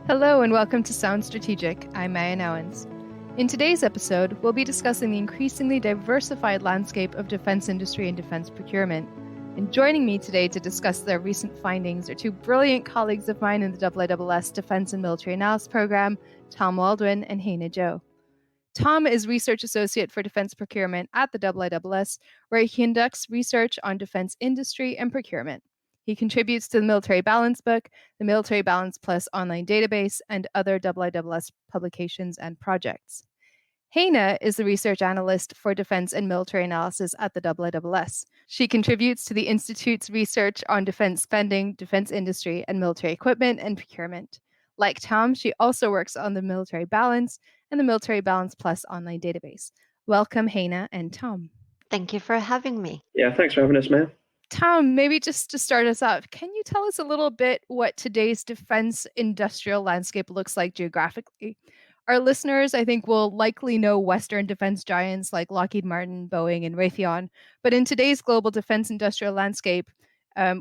Hello and welcome to Sound Strategic. I'm Meia Nouwens. In today's episode, we'll be discussing the increasingly diversified landscape of defense industry and defense procurement. And joining me today to discuss their recent findings are two brilliant colleagues of mine in the IISS Defense and Military Analysis Program, Tom Waldwyn and Haena Jo. Tom is Research Associate for Defense Procurement at the IISS, where he conducts research on defense industry and procurement. He contributes to the Military Balance Book, the Military Balance Plus online database, and other IISS publications and projects. Haena is the research analyst for defense and military analysis at the IISS. She contributes to the Institute's research on defense spending, defense industry, and military equipment and procurement. Like Tom, she also works on the Military Balance and the Military Balance Plus online database. Welcome, Haena and Tom. Thank you for having me. Yeah, thanks for having us, Meia. Tom, maybe just to start us off, can you tell us a little bit what today's defense industrial landscape looks like geographically? Our listeners, I think, will likely know Western defense giants like Lockheed Martin, Boeing, and Raytheon. But in today's global defense industrial landscape,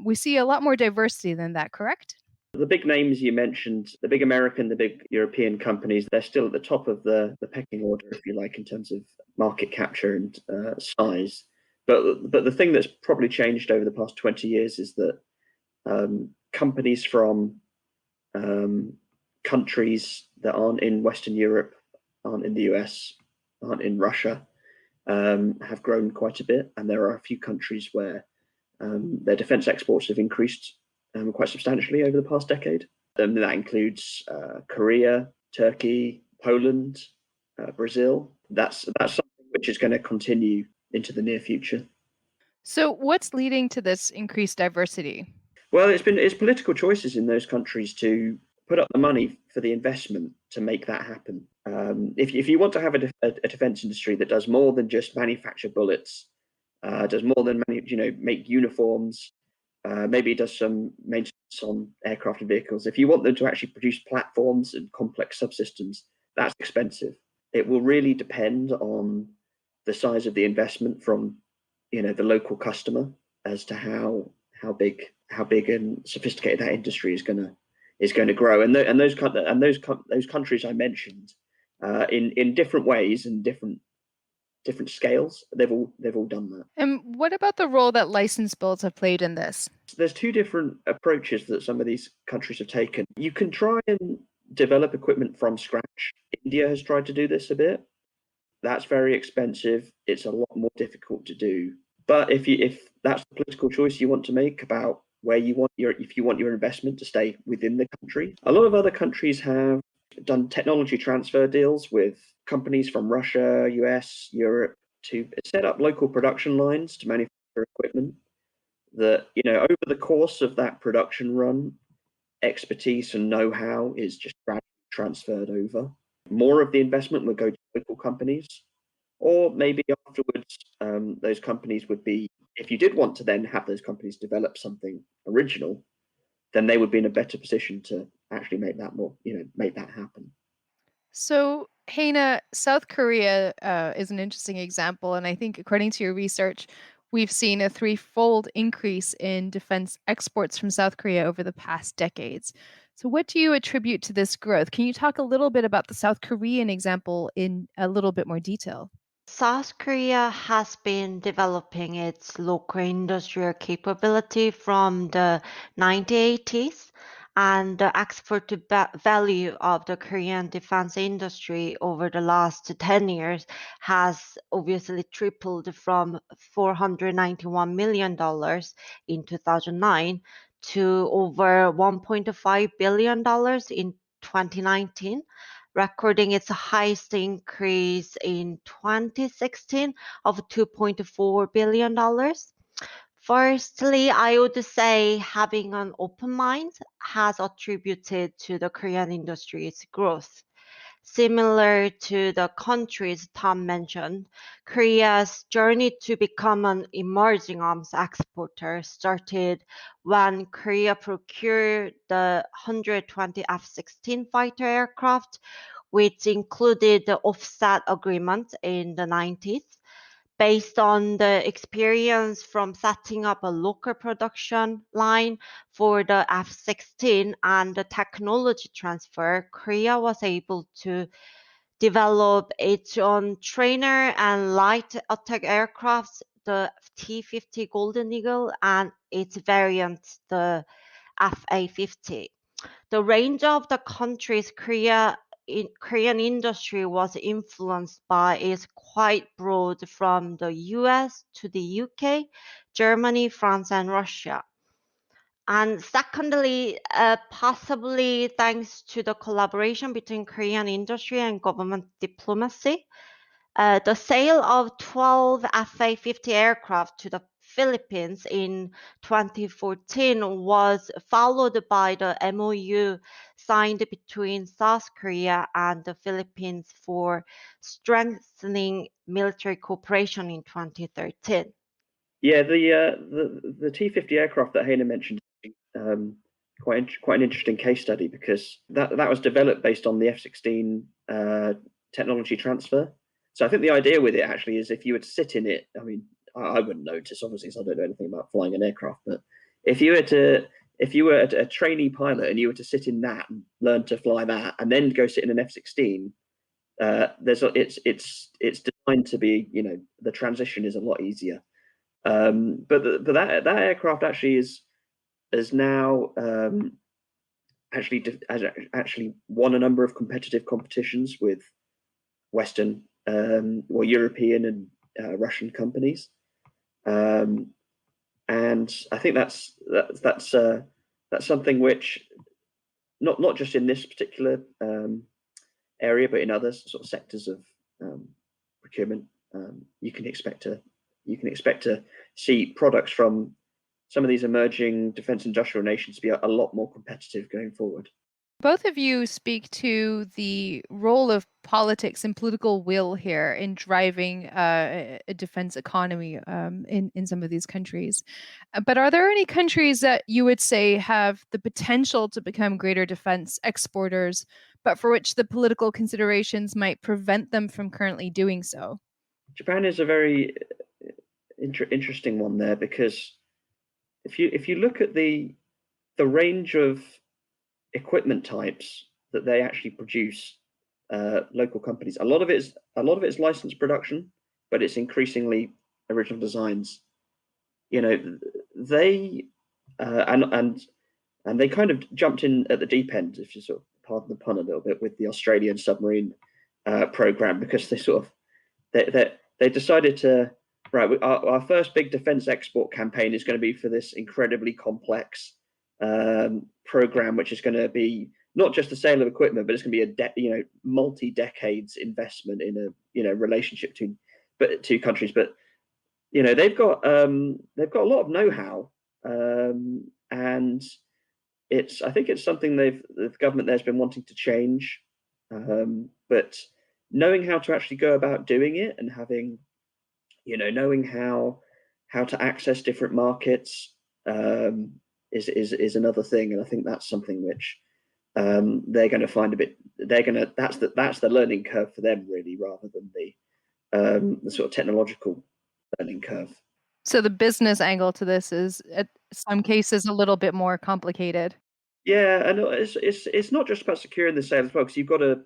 we see a lot more diversity than that, correct? The big names you mentioned, the big American, the big European companies, they're still at the top of the pecking order, if you like, in terms of market capture and size. But the thing that's probably changed over the past 20 years is that companies from countries that aren't in Western Europe, aren't in the US, aren't in Russia, have grown quite a bit. And there are a few countries where their defense exports have increased quite substantially over the past decade. That includes Korea, Turkey, Poland, Brazil. That's something which is going to continue into the near future. So what's leading to this increased diversity? Well, it's political choices in those countries to put up the money for the investment to make that happen. If you want to have a defense industry that does more than just manufacture bullets, does more than make uniforms, maybe does some maintenance on aircraft and vehicles. If you want them to actually produce platforms and complex subsystems, that's expensive. It will really depend on the size of the investment from, the local customer as to how big and sophisticated that industry is going to grow. And those countries I mentioned, in different ways and different scales, they've all done that. And what about the role that license bills have played in this? There's two different approaches that some of these countries have taken. You can try and develop equipment from scratch. India has tried to do this a bit. That's very expensive. It's a lot more difficult to do. But if that's the political choice you want to make about where if you want your investment to stay within the country, a lot of other countries have done technology transfer deals with companies from Russia, US, Europe to set up local production lines to manufacture equipment that, over the course of that production run, expertise and know-how is just gradually transferred over. More of the investment would go to local companies, or maybe afterwards, those companies would be, if you did want to then have those companies develop something original, then they would be in a better position to actually make that happen. So, Haena, South Korea is an interesting example. And I think according to your research, we've seen a threefold increase in defense exports from South Korea over the past decades. So what do you attribute to this growth? Can you talk a little bit about the South Korean example in a little bit more detail? South Korea has been developing its local industrial capability from the 1980s, and the export value of the Korean defense industry over the last 10 years has obviously tripled from $491 million in 2009 to over $1.5 billion in 2019, recording its highest increase in 2016 of $2.4 billion. Firstly, I would say having an open mind has attributed to the Korean industry's growth. Similar to the countries Tom mentioned, Korea's journey to become an emerging arms exporter started when Korea procured the 120 F-16 fighter aircraft, which included the offset agreement in the 90s. based on the experience from setting up a local production line for the F-16 and the technology transfer, Korea was able to develop its own trainer and light attack aircraft, the T-50 Golden Eagle, and its variant, the F-A-50. The range of the country's Korean industry was influenced by is quite broad, from the US to the UK, Germany, France, and Russia. And secondly, possibly thanks to the collaboration between Korean industry and government diplomacy, the sale of 12 F-A-50 aircraft to the Philippines in 2014 was followed by the MOU signed between South Korea and the Philippines for strengthening military cooperation in 2013. Yeah, the T-50 aircraft that Haena mentioned, quite an interesting case study, because that was developed based on the F-16 technology transfer. So I think the idea with it actually is, if you were to sit in it, I mean, I wouldn't notice, obviously, because I don't know anything about flying an aircraft, but if you were a trainee pilot and you were to sit in that and learn to fly that, and then go sit in an F-16, it's designed to be, the transition is a lot easier. But that aircraft actually has now actually won a number of competitive competitions with Western or European and Russian companies, and I think that's something which, not just in this particular area, but in other sort of sectors of procurement, you can expect to see products from some of these emerging defense industrial nations be a lot more competitive going forward. Both of you speak to the role of politics and political will here in driving a defense economy in some of these countries. But are there any countries that you would say have the potential to become greater defense exporters, but for which the political considerations might prevent them from currently doing so? Japan is a very interesting one there, because if you look at the range of equipment types that they actually produce, local companies, a lot of it is licensed production, but it's increasingly original designs. They and they kind of jumped in at the deep end, if you sort of pardon the pun a little bit, with the Australian submarine program, because they decided to, right, our first big defense export campaign is going to be for this incredibly complex program, which is going to be not just the sale of equipment, but it's going to be a multi-decades investment in a relationship between two countries. But they've got a lot of know-how, and I think it's something the government there's been wanting to change, but knowing how to actually go about doing it, and having knowing how to access different markets is another thing. And I think that's something which they're going to find that's the learning curve for them, really, rather than the sort of technological learning curve. So the business angle to this is, in some cases, a little bit more complicated. Yeah, and it's not just about securing the sale as well, because you've got to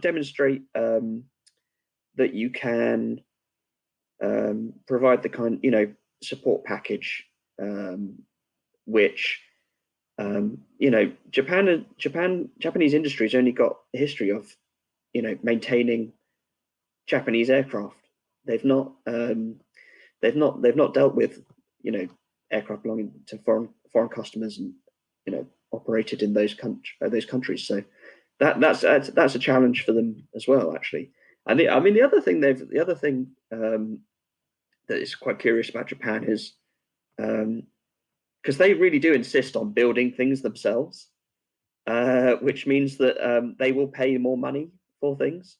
demonstrate that you can provide the kind support package, which Japanese industry has only got a history of maintaining Japanese aircraft. They've not dealt with aircraft belonging to foreign customers and operated in those countries. So that's a challenge for them as well, actually. And the other thing that is quite curious about Japan is, because they really do insist on building things themselves, which means that they will pay more money for things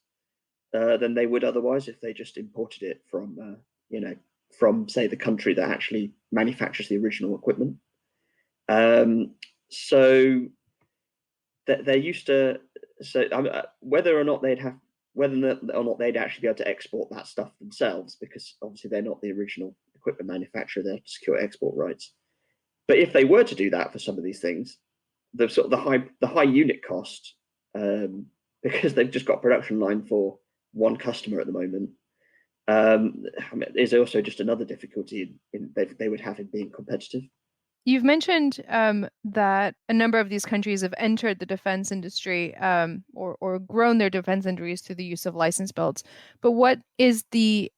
than they would otherwise if they just imported it from say the country that actually manufactures the original equipment. So that they're used to. So whether or not they'd have whether or not they'd actually be able to export that stuff themselves, because obviously they're not the original equipment manufacturer, they're secure export rights. But if they were to do that for some of these things, the sort of the high unit cost, because they've just got a production line for one customer at the moment, is also just another difficulty they would have in being competitive. You've mentioned that a number of these countries have entered the defense industry or grown their defense industries through the use of license builds. But what is the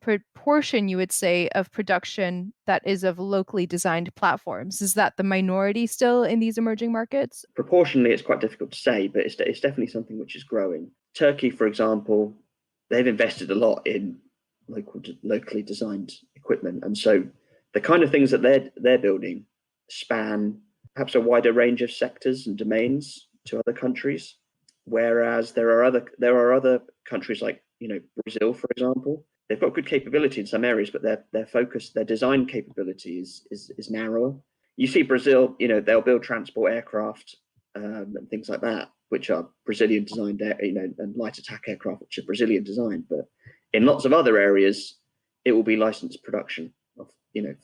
proportion, you would say, of production that is of locally designed platforms? Is that the minority still in these emerging markets? Proportionally, it's quite difficult to say, but it's definitely something which is growing. Turkey, for example, they've invested a lot in locally designed equipment, and so the kind of things that they're building span perhaps a wider range of sectors and domains to other countries, whereas there are other countries like Brazil, for example. They've got good capability in some areas, but their design capability is narrower. You see Brazil, they'll build transport aircraft and things like that, which are Brazilian designed, and light attack aircraft, which are Brazilian designed. But in lots of other areas, it will be licensed production of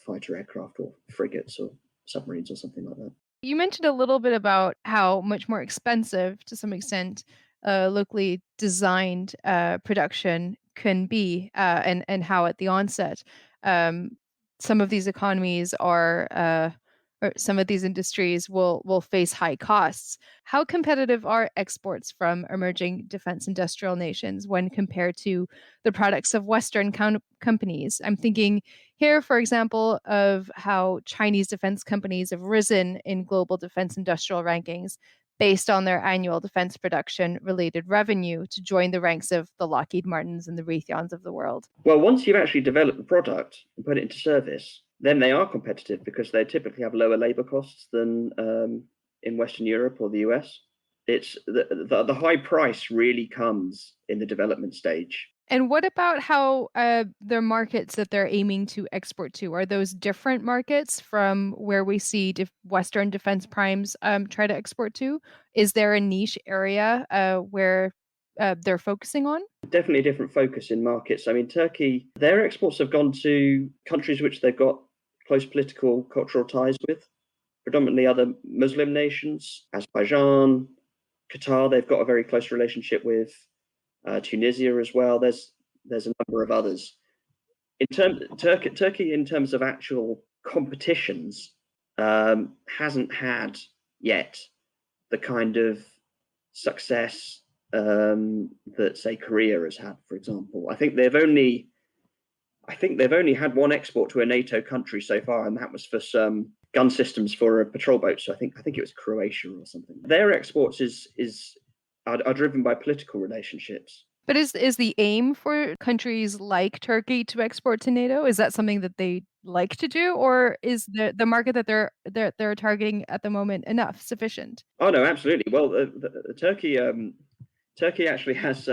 fighter aircraft or frigates or submarines or something like that. You mentioned a little bit about how much more expensive, to some extent, locally designed production can be, and how at the onset, um, some of these economies or some of these industries will face high costs. How competitive are exports from emerging defense industrial nations when compared to the products of Western companies? I'm thinking here, for example, of how Chinese defense companies have risen in global defense industrial rankings based on their annual defense production related revenue to join the ranks of the Lockheed Martins and the Raytheons of the world. Well, once you've actually developed the product and put it into service, then they are competitive because they typically have lower labor costs than in Western Europe or the US. It's the high price really comes in the development stage. And what about how the markets that they're aiming to export to? Are those different markets from where we see Western defense primes try to export to? Is there a niche area where they're focusing on? Definitely a different focus in markets. I mean, Turkey, their exports have gone to countries which they've got close political, cultural ties with, predominantly other Muslim nations, Azerbaijan, Qatar, they've got a very close relationship with. Tunisia as well. There's a number of others. Turkey in terms of actual competitions hasn't had yet the kind of success that say Korea has had, for example. I think they've only had one export to a NATO country so far, and that was for some gun systems for a patrol boat. So I think it was Croatia or something. Their exports are driven by political relationships. But is the aim for countries like Turkey to export to NATO? Is that something that they like to do, or is the market that they're targeting at the moment sufficient? Oh no, absolutely. Well, Turkey actually has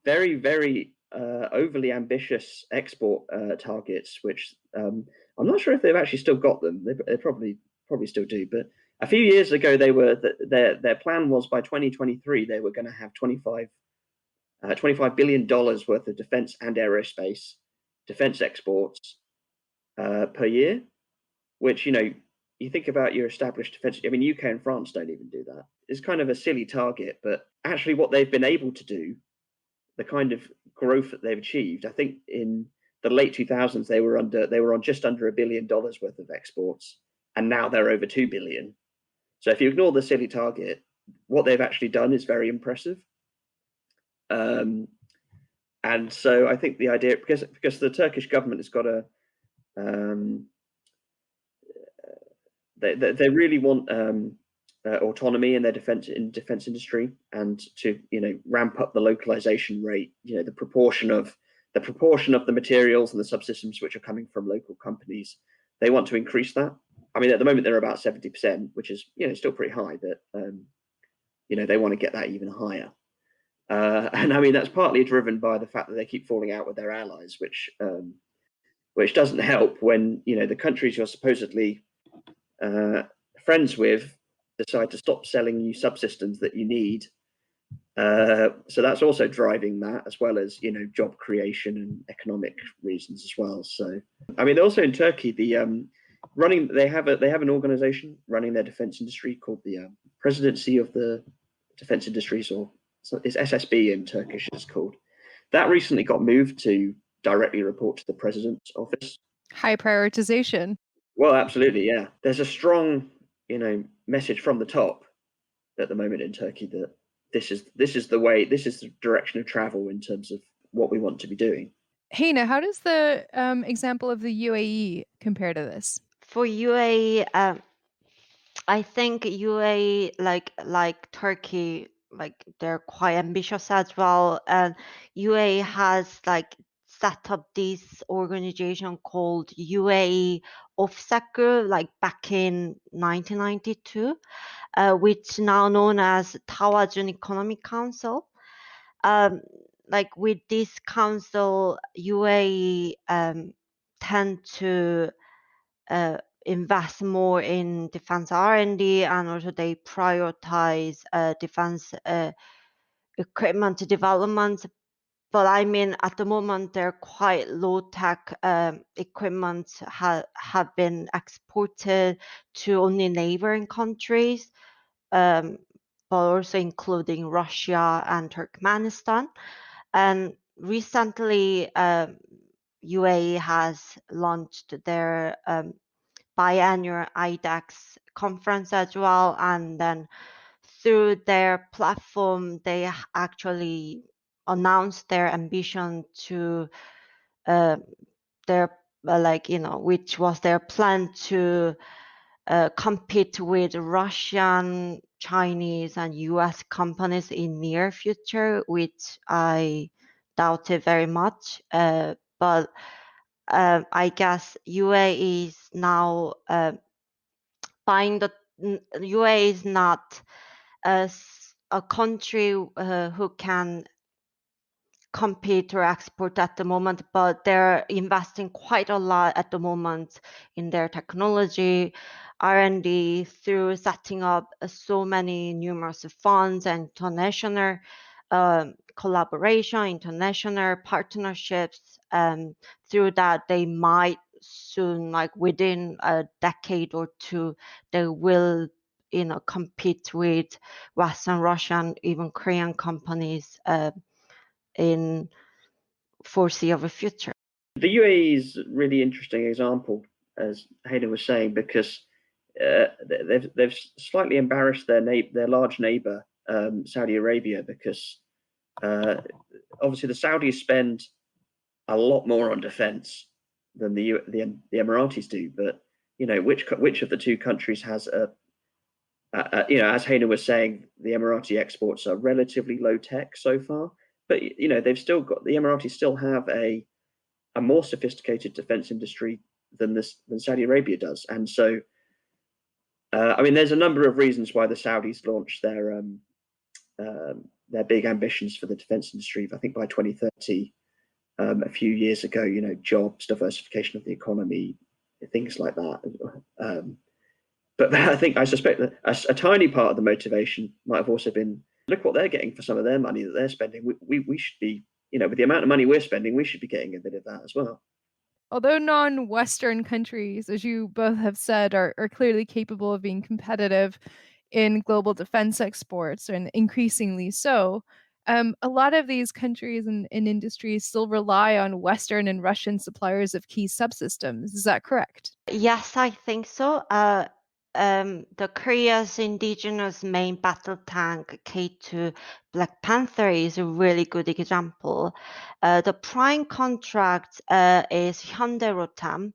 very, very overly ambitious export targets, which I'm not sure if they've actually still got them. They probably still do. But a few years ago, their plan was by 2023 they were going to have $25 billion worth of defense and aerospace defense exports per year, which you think about your established defense. I mean, UK and France don't even do that. It's kind of a silly target, but actually what they've been able to do, the kind of growth that they've achieved, I think in the late 2000s they were on just under $1 billion worth of exports, and now they're over 2 billion. So if you ignore the silly target, what they've actually done is very impressive. And so I think the idea, because the Turkish government has got a they really want autonomy in their defense industry, and to ramp up the localization rate. The proportion of the materials and the subsystems which are coming from local companies, they want to increase that. I mean, at the moment they're about 70%, which is still pretty high, but they want to get that even higher. And I mean that's partly driven by the fact that they keep falling out with their allies, which doesn't help when the countries you're supposedly friends with decide to stop selling you subsystems that you need So that's also driving that, as well as job creation and economic reasons as well. So I mean, also in Turkey, they have an organization running their defense industry called the Presidency of the Defense Industries, or it's SSB in Turkish, it's called. That recently got moved to directly report to the president's office. High prioritization. Well, absolutely, yeah. There's a strong, message from the top at the moment in Turkey that this is the direction of travel in terms of what we want to be doing. Haena, how does the example of the UAE compare to this? For UAE, I think UAE, like Turkey, like they're quite ambitious as well. And UAE has like set up this organization called UAE Offset Group, like back in 1992, which now known as Tawazun Economic Council. Um, like with this council, UAE tend to invest more in defense R&D, and also they prioritize defense equipment development. But I mean, at the moment, they're quite low-tech equipment have been exported to only neighboring countries, but also including Russia and Turkmenistan. And recently, UAE has launched their biannual IDEX conference as well. And then through their platform, they actually announced their ambition to which was their plan to compete with Russian, Chinese, and US companies in near future, which I doubted very much. But I guess UAE is now buying the UAE is not a country who can compete or export at the moment, but they're investing quite a lot at the moment in their technology R&D through setting up so many numerous funds and international collaboration, international partnerships. Through that, they might soon, like within a decade or two, they will compete with Western, Russian, even Korean companies in foreseeable future. The UAE is a really interesting example, as Haena was saying, because they've slightly embarrassed their large neighbor, Saudi Arabia, because obviously the Saudis spend a lot more on defense than the Emiratis do. But which of the two countries has as Haena was saying, the Emirati exports are relatively low tech so far. But they've still got the Emiratis still have a more sophisticated defense industry than Saudi Arabia does, and so I mean, there's a number of reasons why the Saudis launched their big ambitions for the defense industry. I think by 2030, a few years ago, jobs, diversification of the economy, things like that. But I suspect that a tiny part of the motivation might have also been, look what they're getting for some of their money that they're spending. We should be, with the amount of money we're spending, we should be getting a bit of that as well. Although non-Western countries, as you both have said, are clearly capable of being competitive in global defense exports, and increasingly so, a lot of these countries and industries still rely on Western and Russian suppliers of key subsystems. Is that correct? Yes, I think so. The Korea's indigenous main battle tank K2 Black Panther is a really good example. The prime contract is Hyundai Rotem,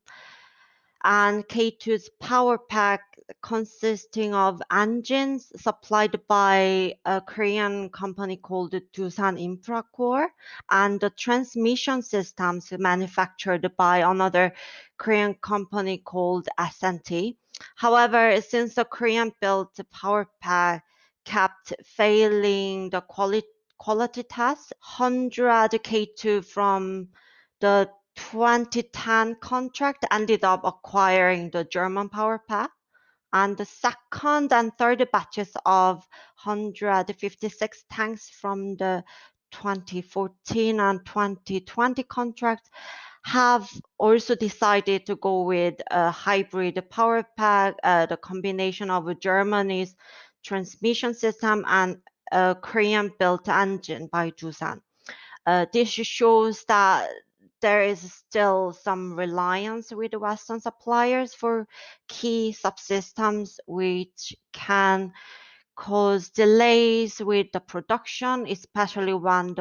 and K2's power pack consisting of engines supplied by a Korean company called Doosan Infracore, and the transmission systems manufactured by another Korean company called S&T. However, since the Korean-built power pack kept failing the quality test, 100 K2 from the 2010 contract ended up acquiring the German power pack, And the second and third batches of 156 tanks from the 2014 and 2020 contracts have also decided to go with a hybrid power pack, the combination of Germany's transmission system and a Korean-built engine by Doosan. This shows that there is still some reliance with Western suppliers for key subsystems, which can cause delays with the production, especially when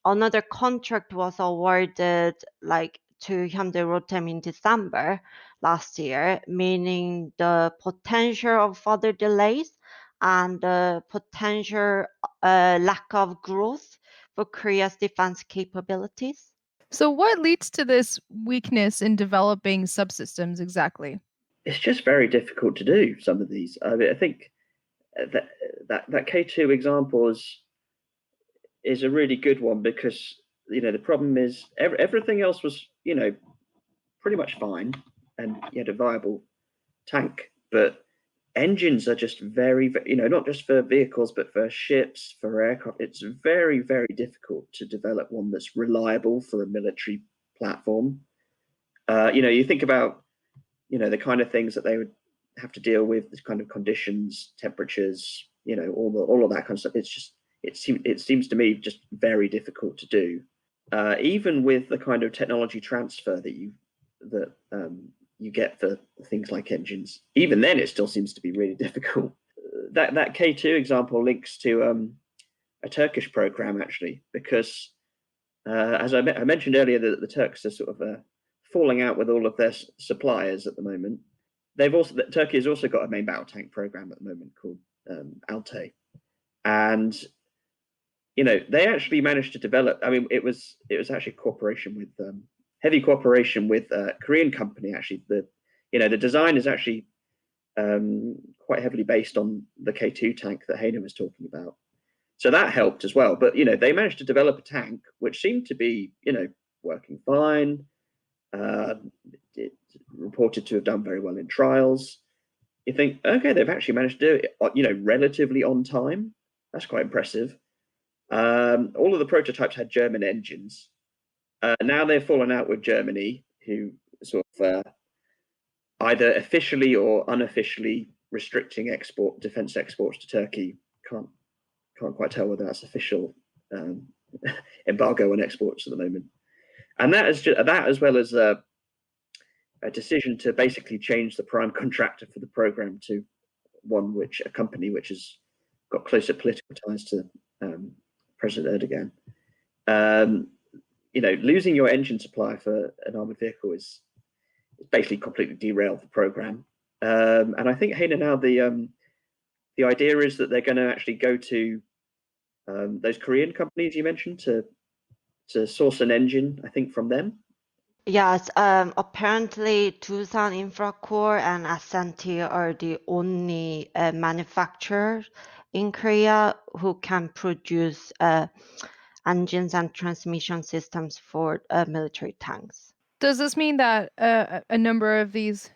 another contract was awarded like to Hyundai Rotem in December last year, meaning the potential of further delays and the potential lack of growth for Korea's defense capabilities. So, what leads to this weakness in developing subsystems exactly? It's just very difficult to do some of these. I mean, I think that K2 example is a really good one because the problem is everything else was pretty much fine, and you had a viable tank, but engines are just very, not just for vehicles but for ships, for aircraft. It's very, very difficult to develop one that's reliable for a military platform. You think about the kind of things that they would have to deal with, this kind of conditions, temperatures, all of that kind of stuff. It seems to me just very difficult to do. Even with the kind of technology transfer that you get for things like engines, even then it still seems to be really difficult. That K2 example links to a Turkish program actually, because as I mentioned earlier, the Turks are sort of falling out with all of their suppliers at the moment. Turkey has also got a main battle tank program at the moment called Altay, and they actually managed to develop. I mean, it was actually cooperation with heavy cooperation with a Korean company. Actually, the design is actually quite heavily based on the K2 tank that Haena was talking about. So that helped as well. But they managed to develop a tank which seemed to be working fine. It reported to have done very well in trials. You think, okay, they've actually managed to do it, relatively on time. That's quite impressive. All of the prototypes had German engines. Now they've fallen out with Germany, who sort of either officially or unofficially restricting defense exports to Turkey. Can't quite tell whether that's official embargo on exports at the moment. And that as well as a decision to basically change the prime contractor for the program to a company which has got closer political ties to President Erdogan. Losing your engine supply for an armored vehicle is basically completely derailed the program. And I think Haena now the idea is that they're going to actually go to those Korean companies you mentioned to source an engine, I think, from them. Yes, apparently Doosan Infracore and SNT are the only manufacturers in Korea who can produce engines and transmission systems for military tanks. Does this mean that a number of these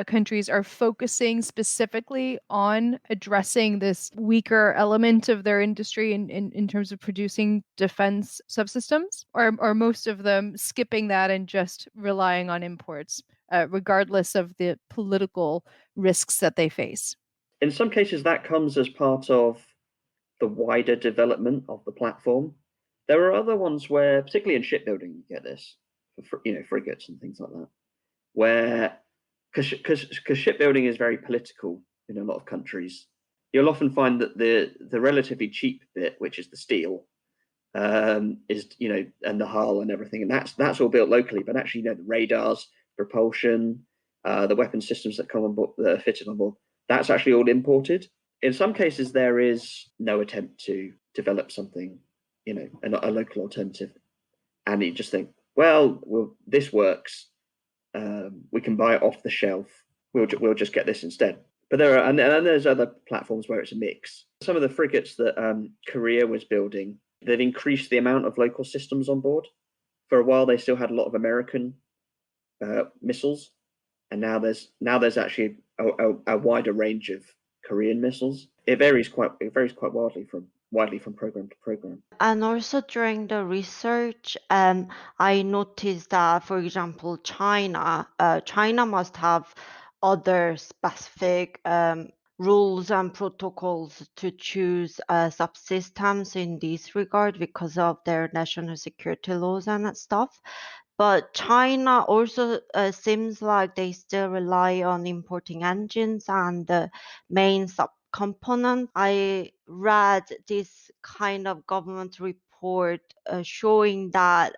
countries are focusing specifically on addressing this weaker element of their industry in terms of producing defense subsystems, or most of them skipping that and just relying on imports, regardless of the political risks that they face? In some cases, that comes as part of the wider development of the platform. There are other ones where, particularly in shipbuilding, you get this, for frigates and things like that, where because shipbuilding is very political in a lot of countries, you'll often find that the relatively cheap bit, which is the steel, is and the hull and everything, and that's all built locally. But actually, the radars, propulsion, the weapon systems that come on board, that are fitted on board, that's actually all imported. In some cases, there is no attempt to develop something, a local alternative, and you just think, well, this works. We can buy it off the shelf. We'll just get this instead. But there's other platforms where it's a mix. Some of the frigates that Korea was building, they've increased the amount of local systems on board. For a while, they still had a lot of American missiles, and now there's actually a wider range of Korean missiles. It varies quite widely from program to program. And also during the research, I noticed that, for example, China must have other specific rules and protocols to choose subsystems in this regard because of their national security laws and stuff. But China also seems like they still rely on importing engines and the main subcomponent. I read this kind of government report showing that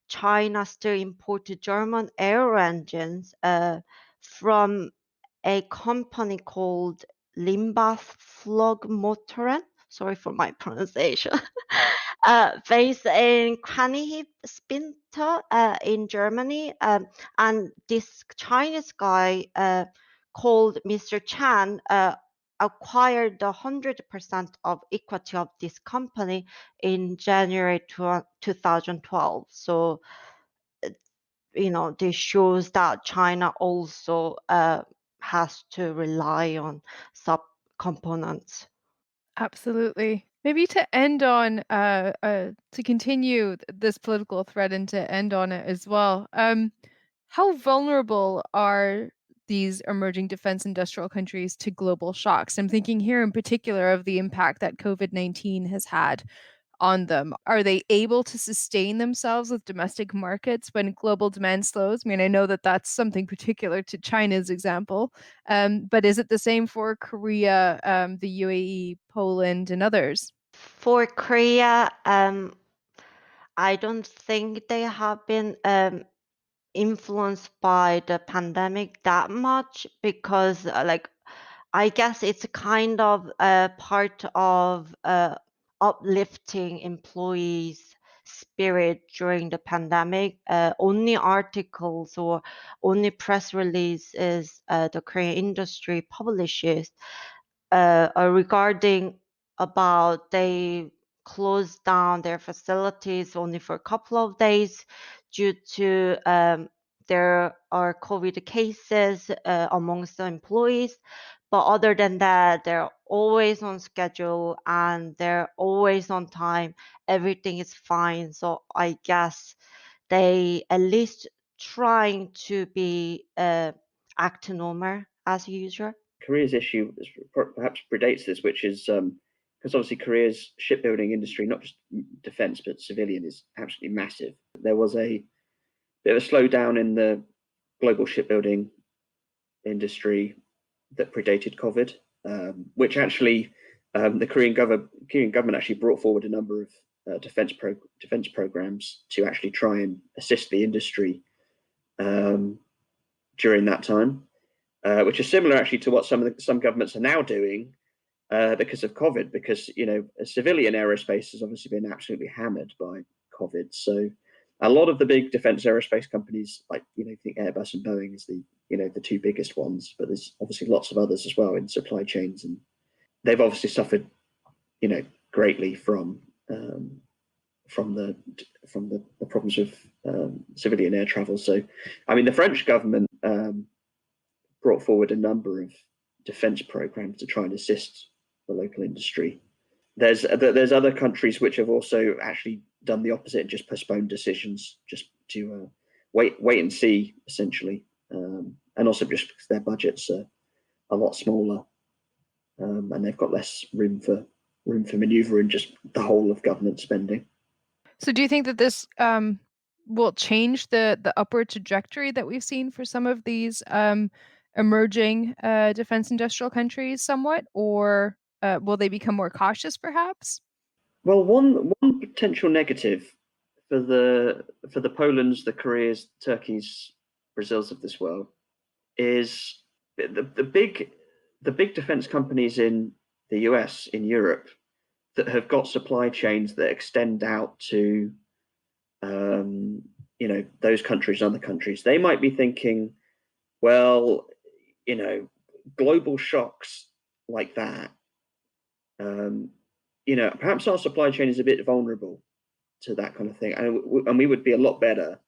China still imported German aero engines from a company called Limbach Flugmotoren. Sorry for my pronunciation. Based in Spinter in Germany. And this Chinese guy called Mr. Chan acquired 100% of equity of this company in January 2012. So, this shows that China also has to rely on sub-components. Absolutely. Maybe to end on, to continue this political thread and to end on it as well. How vulnerable are these emerging defense industrial countries to global shocks? I'm thinking here in particular of the impact that COVID-19 has had on them. Are they able to sustain themselves with domestic markets when global demand slows? I mean, I know that that's something particular to China's example, but is it the same for Korea, the UAE, Poland, and others? For Korea, I don't think they have been influenced by the pandemic that much because, I guess it's a kind of part of uplifting employees' spirit during the pandemic. Only articles or only press releases the Korean industry publishes regarding about they closed down their facilities only for a couple of days due to there are COVID cases amongst the employees. But other than that, they're always on schedule and they're always on time. Everything is fine. So I guess they at least trying to be act normal as usual. Korea's issue perhaps predates this, which is because obviously Korea's shipbuilding industry, not just defense but civilian, is absolutely massive. There was a bit of a slowdown in the global shipbuilding industry that predated COVID, which actually the Korean government actually brought forward a number of defense programs to actually try and assist the industry during that time, which is similar actually to what some governments are now doing because of COVID. Because civilian aerospace has obviously been absolutely hammered by COVID. So a lot of the big defense aerospace companies, like I think Airbus and Boeing is the two biggest ones, but there's obviously lots of others as well in supply chains, and they've obviously suffered greatly from the problems with civilian air travel. So, I mean, the French government brought forward a number of defense programs to try and assist the local industry. There's other countries which have also actually done the opposite and just postponed decisions just to wait and see, essentially, and also just because their budgets are a lot smaller and they've got less room for maneuver in just the whole of government spending. So do you think that this will change the upward trajectory that we've seen for some of these emerging defense industrial countries somewhat, or will they become more cautious perhaps? Well, one potential negative for the Polands, the Koreas, Turkeys, Brazils of this world is the big defense companies in the US, in Europe, that have got supply chains that extend out to those countries and other countries. They might be thinking, well, global shocks like that, perhaps our supply chain is a bit vulnerable to that kind of thing, and we would be a lot better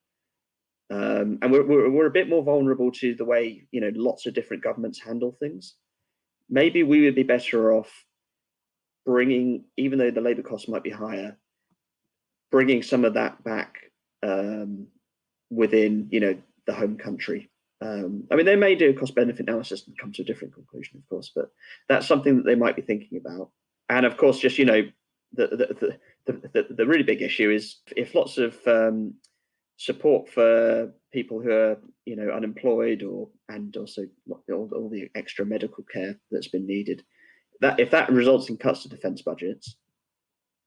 And we're a bit more vulnerable to the way, lots of different governments handle things. Maybe we would be better off bringing, even though the labor costs might be higher, bringing some of that back within, the home country. They may do a cost-benefit analysis and come to a different conclusion, of course, but that's something that they might be thinking about. And of course, just the really big issue is if lots of support for people who are unemployed and also all the extra medical care that's been needed, that if that results in cuts to defense budgets,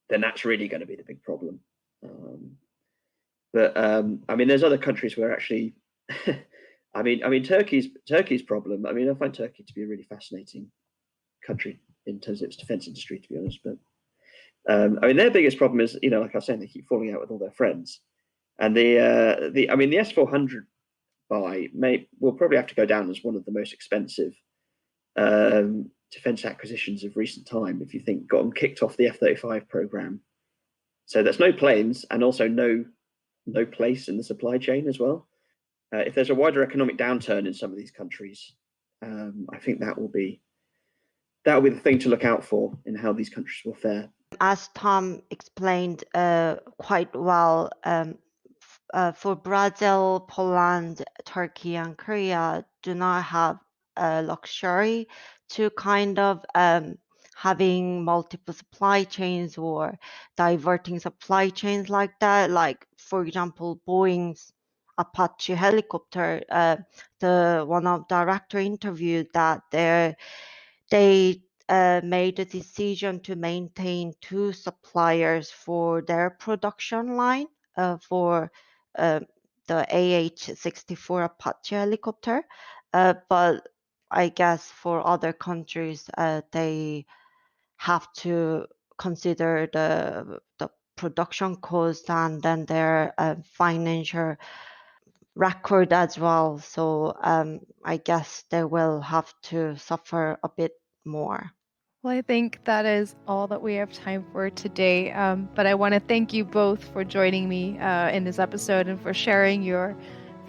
then that's really going to be the big problem. But there's other countries where actually Turkey's problem, I find Turkey to be a really fascinating country in terms of its defense industry, to be honest. But their biggest problem is, like I was saying, they keep falling out with all their friends. And the S-400 buy will probably have to go down as one of the most expensive defense acquisitions of recent time. If you think got them kicked off the F-35 program, so there's no planes and also no place in the supply chain as well. If there's a wider economic downturn in some of these countries, I think that will be the thing to look out for in how these countries will fare. As Tom explained quite well, for Brazil, Poland, Turkey, and Korea do not have a luxury to kind of having multiple supply chains or diverting supply chains like that. Like, for example, Boeing's Apache helicopter, the one of director interviewed that they made a decision to maintain two suppliers for their production line for the AH-64 Apache helicopter. But I guess for other countries, they have to consider the production cost and then their financial record as well. So I guess they will have to suffer a bit more. Well, I think that is all that we have time for today. But I want to thank you both for joining me in this episode and for sharing your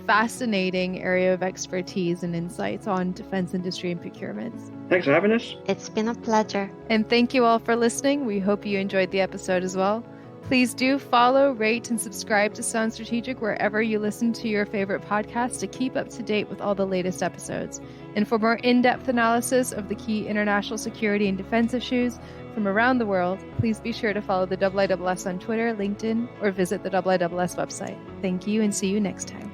fascinating area of expertise and insights on defense industry and procurement. Thanks for having us. It's been a pleasure. And thank you all for listening. We hope you enjoyed the episode as well. Please do follow, rate, and subscribe to Sound Strategic wherever you listen to your favorite podcast to keep up to date with all the latest episodes. And for more in-depth analysis of the key international security and defense issues from around the world, please be sure to follow the IISS on Twitter, LinkedIn, or visit the IISS website. Thank you and see you next time.